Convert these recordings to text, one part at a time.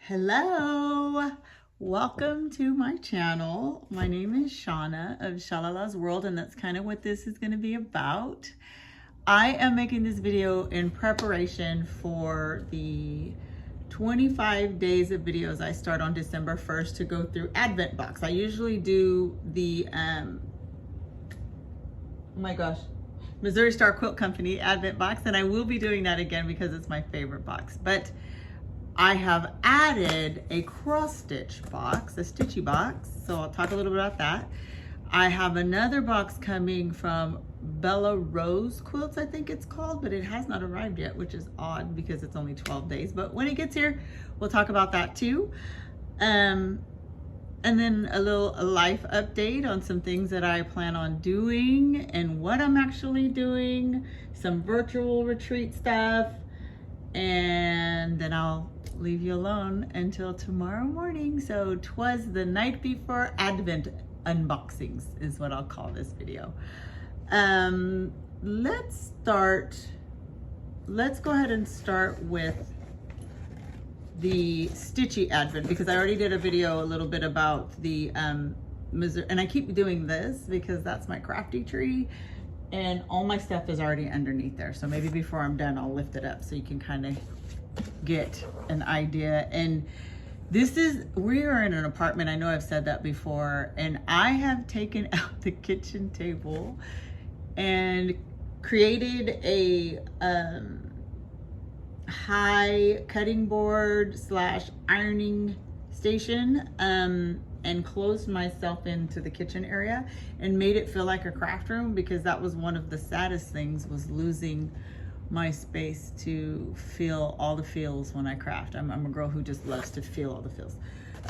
Hello, welcome to my channel. My name is Shauna of Shalala's World, and that's kind of what this is going to be about. I am making this video in preparation for the 25 days of videos I start on December 1st to go through Advent Box. I usually do the, oh my gosh, Missour Star Quilt Company Advent Box, and I will be doing that again because it's my favorite box. But I have added a cross stitch box, a Stitchy box, so I'll talk a little bit about that. I have another box coming from Bella Rose Quilts, I think it's called, but it has not arrived yet, which is odd because it's only 12 days. But when it gets here, we'll talk about that too. And then a life update on some things that I plan on doing and what I'm actually doing, some virtual retreat stuff, and then I'll leave you alone until tomorrow morning. So 'twas the night before Advent unboxings is what I'll call this video. Let's go ahead and start with the Stitchy Advent, because I already did a video a little bit about the Missour, and I keep doing this because that's my crafty tree and all my stuff is already underneath there. So maybe before I'm done, I'll lift it up so you can kind of get an idea. And we are in an apartment, I know I've said that before, and I have taken out the kitchen table and created a high cutting board / ironing station, and closed myself into the kitchen area and made it feel like a craft room, because that was one of the saddest things, was losing my space to feel all the feels when I craft. I'm a girl who just loves to feel all the feels.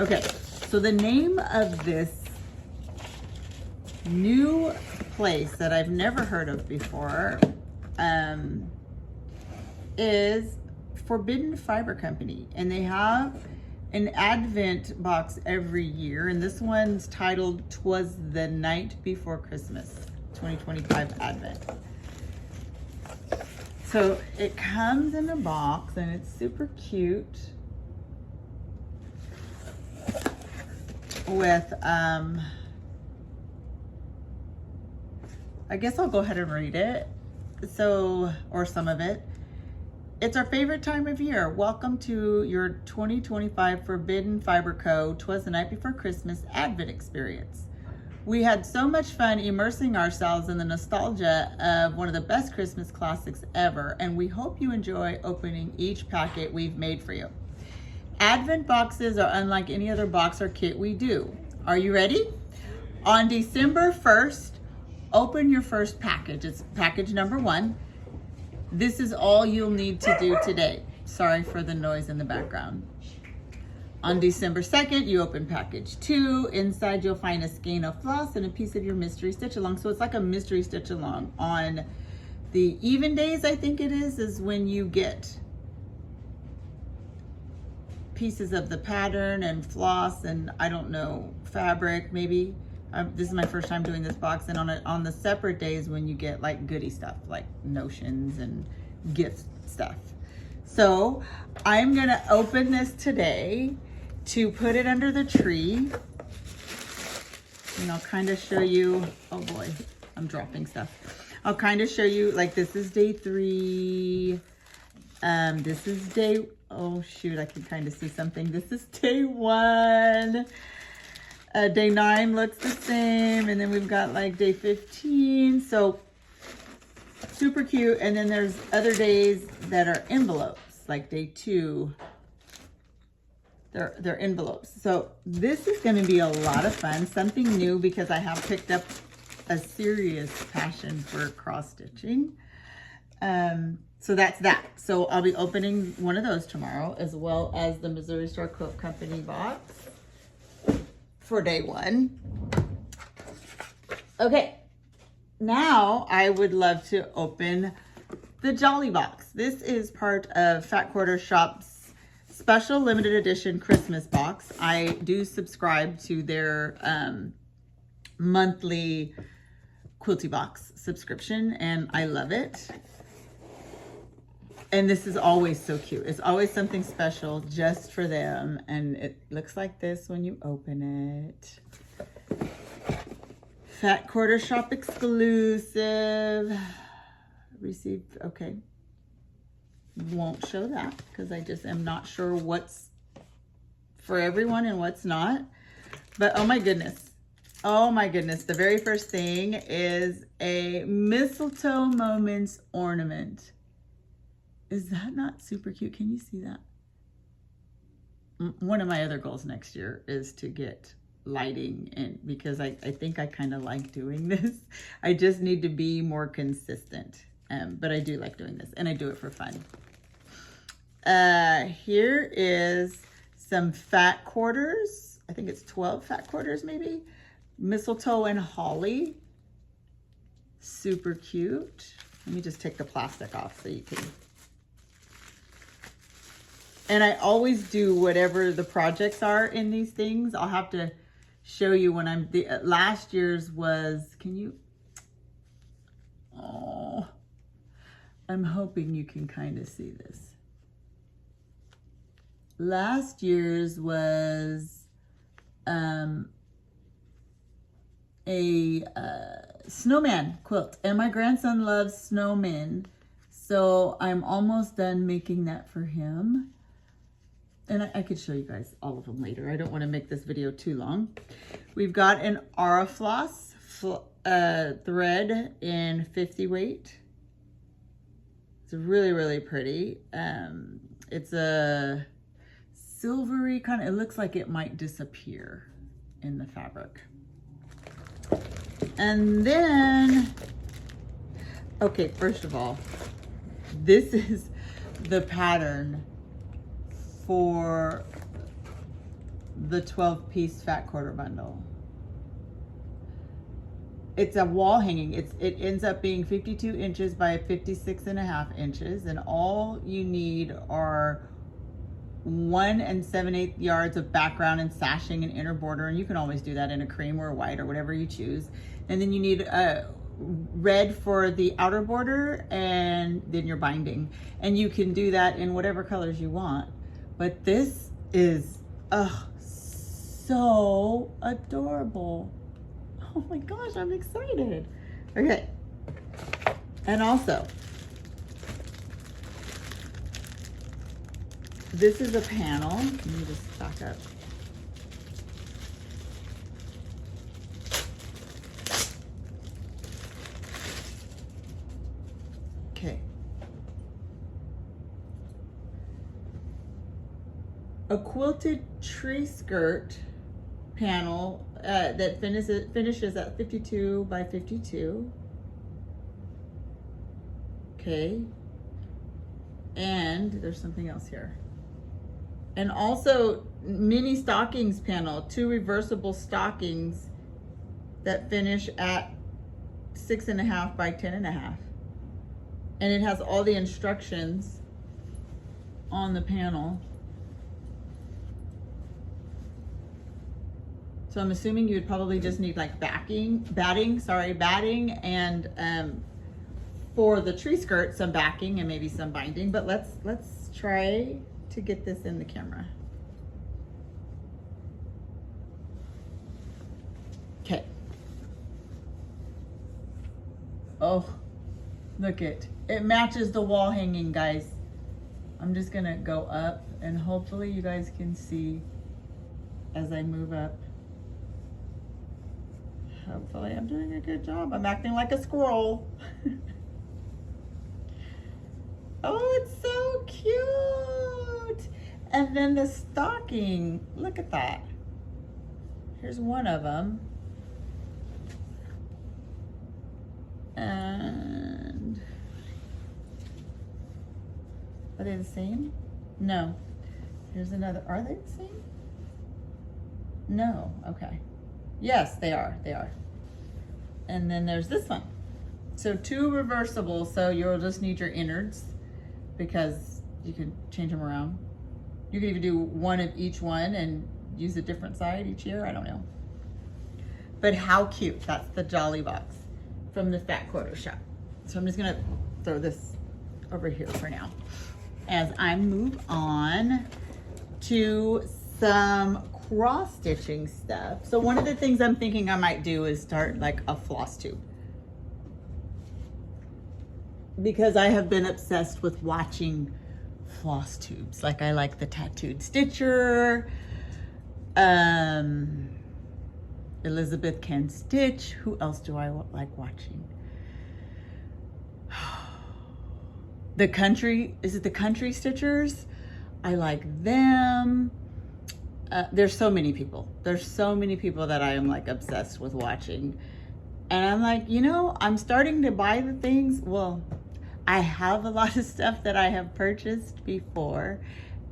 Okay, so the name of this new place that I've never heard of before is Forbidden Fiber Company, and they have an Advent box every year, and this one's titled "'Twas the Night Before Christmas 2025 Advent." So it comes in a box and it's super cute with, I guess I'll go ahead and read it. So, or some of it. It's our favorite time of year. Welcome to your 2025 Forbidden Fiber Co. 'Twas the Night Before Christmas Advent experience. We had so much fun immersing ourselves in the nostalgia of one of the best Christmas classics ever, and we hope you enjoy opening each packet we've made for you. Advent boxes are unlike any other box or kit we do. Are you ready? On December 1st, open your first package. It's package number 1. This is all you'll need to do today. Sorry for the noise in the background. On December 2nd, you open package 2. Inside, you'll find a skein of floss and a piece of your mystery stitch along. So it's like a mystery stitch along. On the even days, I think it is when you get pieces of the pattern and floss and, I don't know, fabric maybe. This is my first time doing this box. And on the separate days when you get like goodie stuff, like notions and gift stuff. So I'm gonna open this today to put it under the tree, and I'll kind of show you, oh boy, I'm dropping stuff. I'll kind of show you, like, this is day 3. This is day, oh shoot, I can kind of see something. This is day 1. Day 9 looks the same, and then we've got like day 15. So super cute. And then there's other days that are envelopes, like day 2. They're envelopes. So this is going to be a lot of fun, something new, because I have picked up a serious passion for cross stitching. So that's that. So I'll be opening one of those tomorrow, as well as the Missour Star Quilt Company box for day 1. Okay, now I would love to open the Jolly box. This is part of Fat Quarter Shop's special limited edition Christmas box. I do subscribe to their monthly Quilty box subscription, and I love it. And this is always so cute. It's always something special just for them. And it looks like this when you open it. Fat Quarter Shop exclusive. Received, okay. Won't show that because I just am not sure what's for everyone and what's not. But oh my goodness. Oh my goodness. The very first thing is a Mistletoe Moments ornament. Is that not super cute? Can you see that? One of my other goals next year is to get lighting in, because I think I kind of like doing this. I just need to be more consistent. But I do like doing this, and I do it for fun. Here is some fat quarters. I think it's 12 fat quarters maybe. Mistletoe and holly. Super cute. Let me just take the plastic off so you can. And I always do whatever the projects are in these things. I'll have to show you when I'm, last year's was, can you, oh, I'm hoping you can kind of see this. Last year's was a snowman quilt, and my grandson loves snowmen, so I'm almost done making that for him. And I could show you guys all of them later. I don't want to make this video too long. We've got an floss thread in 50 weight. It's really, really pretty. It's a silvery kind of, it looks like it might disappear in the fabric. And then, okay, first of all, this is the pattern for the 12-piece fat quarter bundle. It's a wall hanging. It ends up being 52 inches by 56.5 inches, and all you need are 1 7/8 yards of background and sashing and inner border, and you can always do that in a cream or a white or whatever you choose. And then you need red for the outer border, and then your binding, and you can do that in whatever colors you want. But this is so adorable. Oh my gosh, I'm excited. Okay, and also this is a panel. Let me just back up. Okay. A quilted tree skirt panel that finishes at 52 by 52. Okay. And there's something else here. And also mini stockings panel, 2 reversible stockings that finish at 6.5 by 10.5. And it has all the instructions on the panel. So I'm assuming you would probably just need like batting, and for the tree skirt, some backing and maybe some binding. But let's try to get this in the camera. Okay. Oh, look it matches the wall hanging, guys. I'm just gonna go up, and hopefully you guys can see as I move up. Hopefully I'm doing a good job. I'm acting like a squirrel. Oh, it's so cute. And then the stocking, look at that. Here's one of them. And are they the same? No. Here's another. Are they the same? No. Okay. Yes, they are. They are. And then there's this one. So 2 reversible. So you'll just need your innards, because you can change them around. You can even do one of each one and use a different side each year. I don't know. But how cute. That's the Jolly Box from the Fat Quarter Shop. So I'm just gonna throw this over here for now as I move on to some cross stitching stuff. So one of the things I'm thinking I might do is start like a floss tube, because I have been obsessed with watching floss tubes. Like, I like the Tattooed Stitcher, Elizabeth Can Stitch. Who else do I like watching? The Country, is it the Country Stitchers? I like them. There's so many people. There's so many people that I am like obsessed with watching. And I'm like, you know, I'm starting to buy the things. Well, I have a lot of stuff that I have purchased before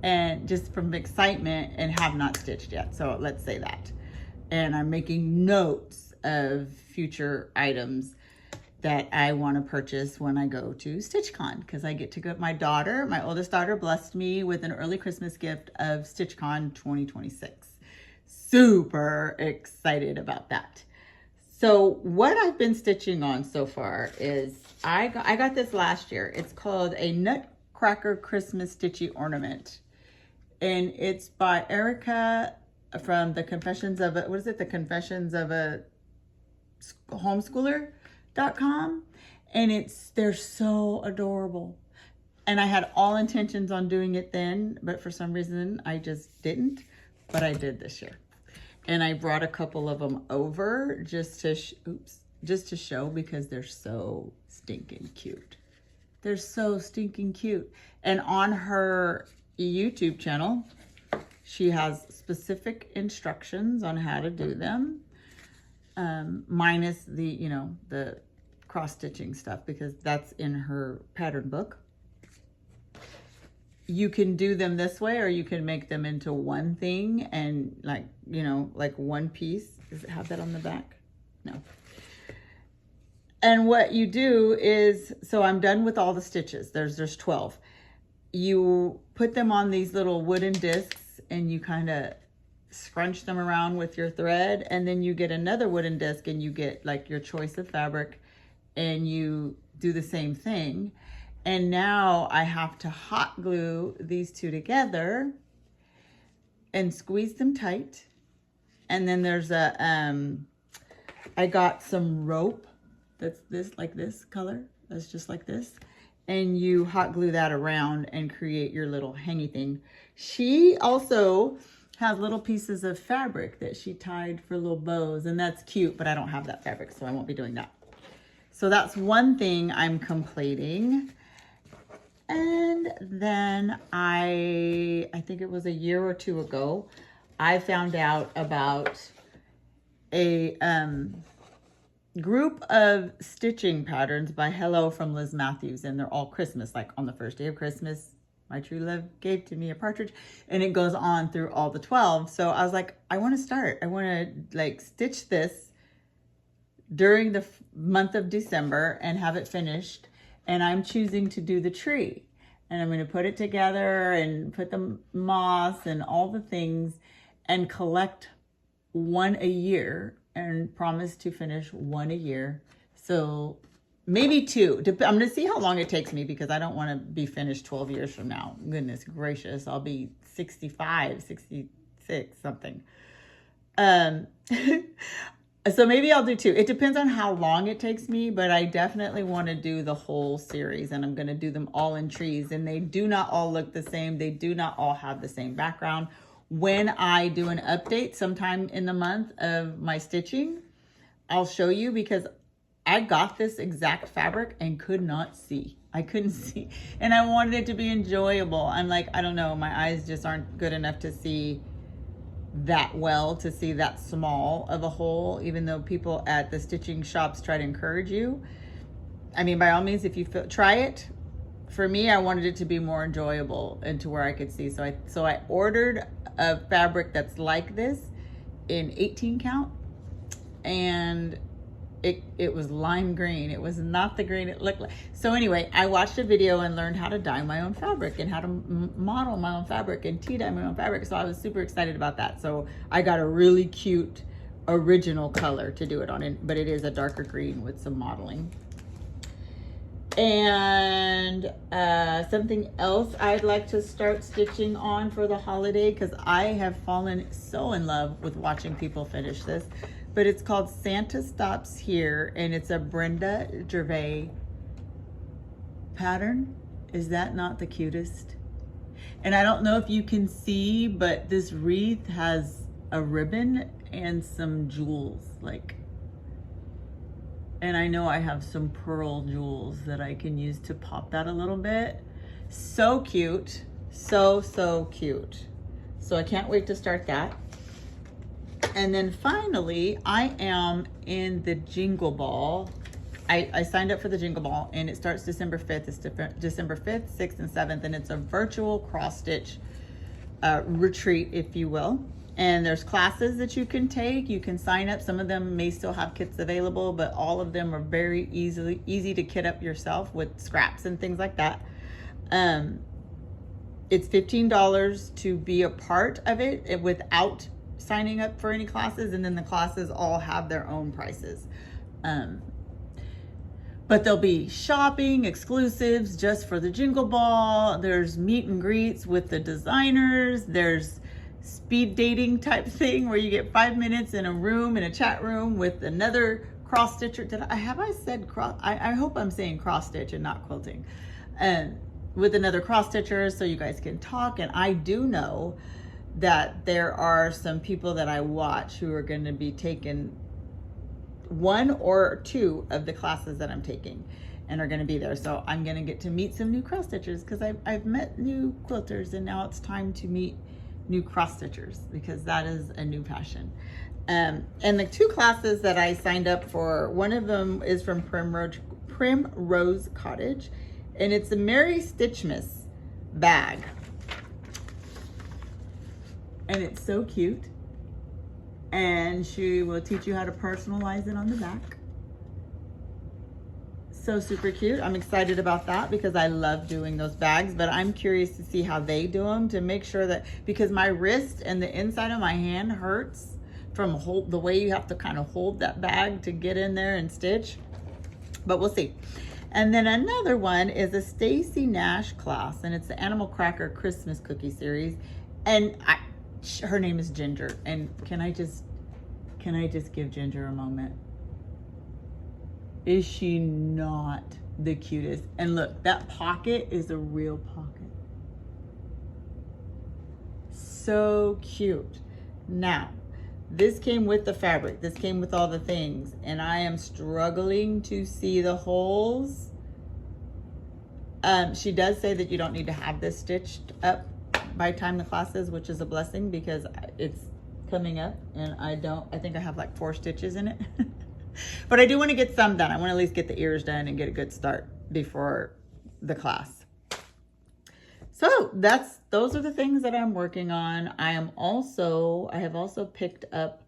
and just from excitement and have not stitched yet. So let's say that. And I'm making notes of future items that I want to purchase when I go to StitchCon, because I get to go. My daughter, my oldest daughter, blessed me with an early Christmas gift of StitchCon 2026. Super excited about that. So what I've been stitching on so far is, I got this last year. It's called a Nutcracker Christmas Stitchy Ornament. And it's by Erica from the Confessions of a, what is it? The Confessions of a Homeschooler.com. And they're so adorable. And I had all intentions on doing it then, but for some reason I just didn't, but I did this year. And I brought a couple of them over just to, just to show, because they're so stinking cute. They're so stinking cute. And on her YouTube channel, she has specific instructions on how to do them, minus the, you know, the cross stitching stuff, because that's in her pattern book. You can do them this way, or you can make them into one thing and, like, you know, like one piece. Does it have that on the back? No. And what you do is, so I'm done with all the stitches. There's 12. You put them on these little wooden discs and you kind of scrunch them around with your thread, and then you get another wooden disc and you get like your choice of fabric and you do the same thing. And now I have to hot glue these two together and squeeze them tight. And then there's a, I got some rope that's like this color. That's just like this. And you hot glue that around and create your little hangy thing. She also has little pieces of fabric that she tied for little bows, and that's cute, but I don't have that fabric, so I won't be doing that. So that's one thing I'm completing. And then I think it was a year or two ago, I found out about a group of stitching patterns by Hello from Liz Matthews, and they're all Christmas, like on the first day of Christmas, my true love gave to me a partridge, and it goes on through all the 12. So I was like, I want to start. I want to like stitch this during the month of December and have it finished. And I'm choosing to do the tree, and I'm going to put it together and put the moss and all the things and collect one a year, and promise to finish one a year. So maybe two. I'm going to see how long it takes me, because I don't want to be finished 12 years from now. Goodness gracious, I'll be 65, 66, something. So maybe I'll do two. It depends on how long it takes me, but I definitely want to do the whole series, and I'm going to do them all in trees, and they do not all look the same. They do not all have the same background. When I do an update sometime in the month of my stitching, I'll show you, because I got this exact fabric and could not see. I couldn't see, and I wanted it to be enjoyable. I'm like, I don't know, my eyes just aren't good enough to see that well, to see that small of a hole, even though people at the stitching shops try to encourage you. I mean, by all means, if you try it. For me, I wanted it to be more enjoyable and to where I could see. So I ordered a fabric that's like this in 18 count, and it was lime green. It was not the green it looked like. So anyway, I watched a video and learned how to dye my own fabric and how to model my own fabric and tea dye my own fabric. So I was super excited about that. So I got a really cute original color to do it on, but it is a darker green with some modeling. And something else I'd like to start stitching on for the holiday, because I have fallen so in love with watching people finish this, but it's called Santa Stops Here, and it's a Brenda Gervais pattern. Is that not the cutest? And I don't know if you can see, but this wreath has a ribbon and some jewels, like, and I know I have some pearl jewels that I can use to pop that a little bit. So cute, so cute. So I can't wait to start that. And then finally, I am in the Jingle Ball. I signed up for the Jingle Ball, and it starts December 5th. It's December 5th, 6th, and 7th, and it's a virtual cross stitch retreat, if you will. And there's classes that you can take. You can sign up. Some of them may still have kits available, but all of them are very easy to kit up yourself with scraps and things like that. It's $15 to be a part of it without signing up for any classes, and then the classes all have their own prices. But there'll be shopping, exclusives just for the Jingle Ball. There's meet and greets with the designers. There's speed dating type thing where you get 5 minutes in a chat room with another cross stitcher. Have I said cross? I hope I'm saying cross stitch and not quilting. With another cross stitcher, so you guys can talk. And I do know that there are some people that I watch who are going to be taking 1 or 2 of the classes that I'm taking and are going to be there. So I'm going to get to meet some new cross stitchers, because I've met new quilters, and now it's time to meet new cross stitchers, because that is a new passion. And the 2 classes that I signed up for, one of them is from Primrose Cottage, and it's a Merry Stitchmas bag. And it's so cute. And she will teach you how to personalize it on the back. So super cute. I'm excited about that, because I love doing those bags, but I'm curious to see how they do them, to make sure that, because my wrist and the inside of my hand hurts from the way you have to kind of hold that bag to get in there and stitch, but we'll see. And then another one is a Stacy Nash class, and it's the Animal Cracker Christmas Cookie Series. And her name is Ginger, and can I just give Ginger a moment? Is she not the cutest? And look, that pocket is a real pocket. So cute. Now, this came with the fabric. This came with all the things, and I am struggling to see the holes. She does say that you don't need to have this stitched up by the time the class is, which is a blessing, because it's coming up and I think I have like 4 stitches in it. But I do want to get some done. I want to at least get the ears done and get a good start before the class. So those are the things that I'm working on. I have also picked up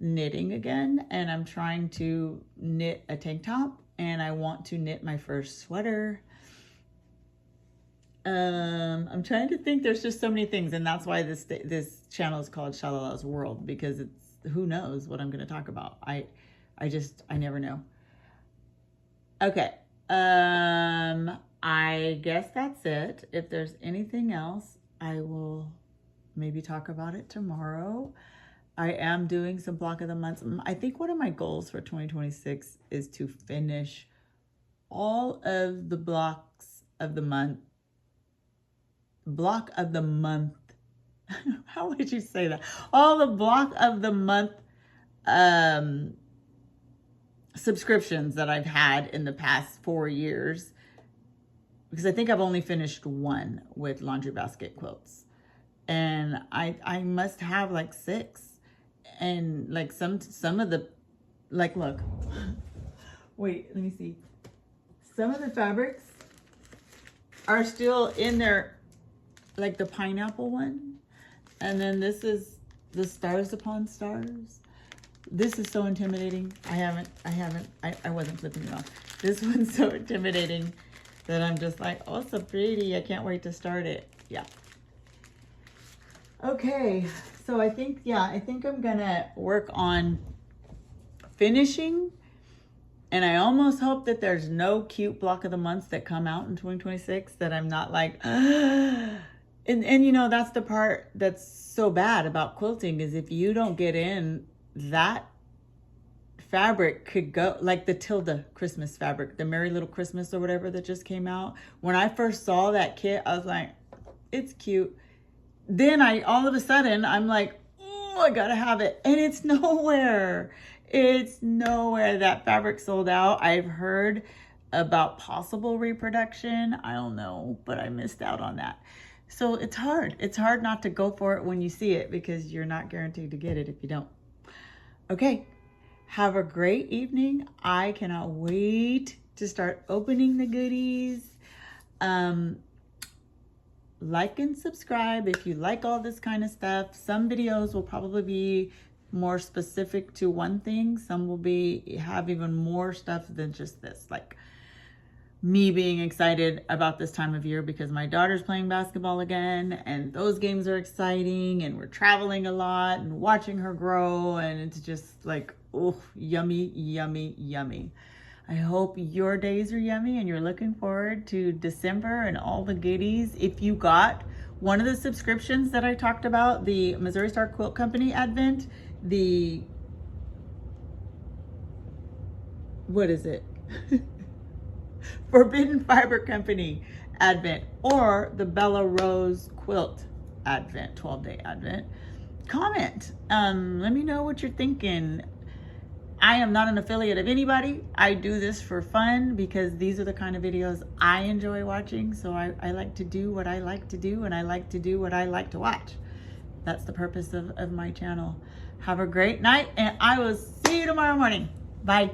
knitting again, and I'm trying to knit a tank top, and I want to knit my first sweater. I'm trying to think. There's just so many things, and that's why this channel is called Shalala's World, because it's, who knows what I'm going to talk about. I never know. Okay. I guess that's it. If there's anything else, I will maybe talk about it tomorrow. I am doing some block of the months. I think one of my goals for 2026 is to finish all of the blocks of the month. Block of the month. How would you say that? All the block of the month subscriptions that I've had in the past 4 years, because I think I've only finished 1 with Laundry Basket Quilts, and I must have like 6, and like some of the, like, look, wait, let me see, some of the fabrics are still in there, like the pineapple one, and then this is the Stars Upon Stars. This is so intimidating. I wasn't flipping it off. This one's so intimidating that I'm just like, oh, so pretty. I can't wait to start it. Yeah. Okay. So I think I'm gonna work on finishing And I almost hope that there's no cute block of the months that come out in 2026 that I'm not like, and you know, that's the part that's so bad about quilting is if you don't get in, that fabric could go, like the Tilda Christmas fabric, the Merry Little Christmas or whatever that just came out. When I first saw that kit, I was like, it's cute. Then all of a sudden, I'm like, oh, I gotta have it. And it's nowhere. It's nowhere. That fabric sold out. I've heard about possible reproduction. I don't know, but I missed out on that. So it's hard. It's hard not to go for it when you see it because you're not guaranteed to get it if you don't. Okay. Have a great evening. I cannot wait to start opening the goodies. Like and subscribe if you like all this kind of stuff. Some videos will probably be more specific to one thing. Some will have even more stuff than just this, like me being excited about this time of year because my daughter's playing basketball again and those games are exciting and we're traveling a lot and watching her grow and it's just like, oh, yummy, yummy, yummy. I hope your days are yummy and you're looking forward to December and all the goodies. If you got one of the subscriptions that I talked about, the Missour Star Quilt Company Advent, the, what is it? Forbidden Fiber Company Advent, or the Bella Rose Quilt Advent, 12-day Advent, comment. Let me know what you're thinking. I am not an affiliate of anybody. I do this for fun because these are the kind of videos I enjoy watching. So I like to do what I like to do and I like to do what I like to watch. That's the purpose of my channel. Have a great night and I will see you tomorrow morning. Bye.